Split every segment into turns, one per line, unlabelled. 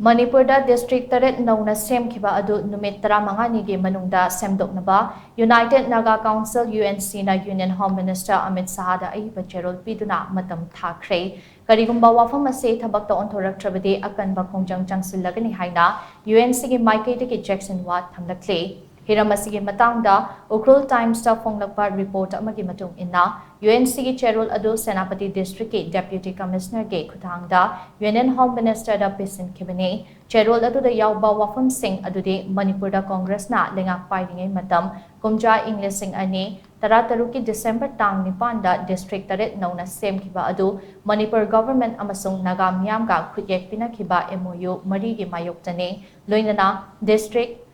Manipur da District taret Nouna Semkhiba adu Numit Nigi Manungda Semdoknaba United Naga Council UNC na Union Home Minister Amit Shah da ayeeba cherol piduna Matam Thakhre karigumba wafam ase thabak ta onthoraktrabadi akanba khongjang changsilagani haina UNC gi maikei ki Jackson Wat thamlakle Hiramasi matangda Ukrul Times ta fonglakpa report amagi matung inna UNC ki cherol adu Senapati District ki Deputy Commissioner ge khutangda Union Home Minister da Semkhiba cherol adu da yawba wafam sing adu de Manipur da Congress na lengak pairingai matam kumja English sing ani Tarataru ki December tang nipan da District taret Nouna Semkhiba adu Manipur government amasung naga miyam ga khutyek pinakhiba MOU mari gi mayoktane loinana District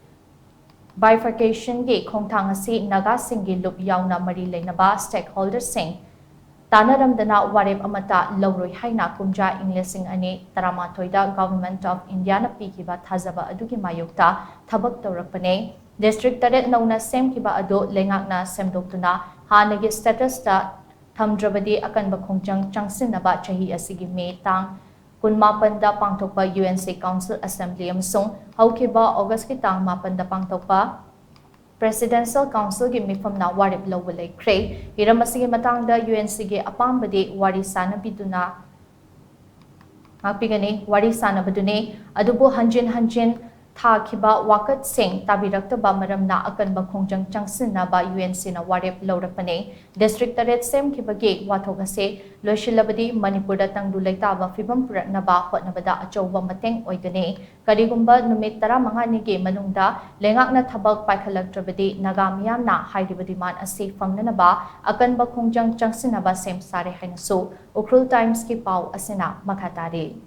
bifurcation gi khongthang asi naga singi lup yauna mari leinaba stakeholders sing tanaramdana warep amata lawroi haina kumja English sing ani taramathoida Government of India na pikiba thazaba adugi mayokta thabak tawrakpane District taret Nouna Semkhiba adu lengakna semdoktuna hanagi status ta thamdrabadi akanba khongjang changsinaba chahi asigi me tang Kunmapanda pangtokpa UNC Council Assembly amasung haukiba August ki tang mapanda pangtokpa Presidential Council gi mifam na warip lawalay kre hiramasi matangda UNC gi apambadi wari sana biduna ngakpigani wari sana badune adubo hanjin Thakiba wakat sing tabirakta maram na akanba khongjang changsinaba UNC na warip lawrakpane District taret Semkhiba gi wathok ase loisilabadi Manipur da tangdu leitaba fibam puratnaba hotnabada achouba mateng oigane karigumba Numit Nigi Manungda lengakna thabak paikhalaktrabadi naga miyamna hairibadi man ase fangnanaba akanba khongjang changsinaba sem sare hainasu Ukrul Times ki pau asena makhatari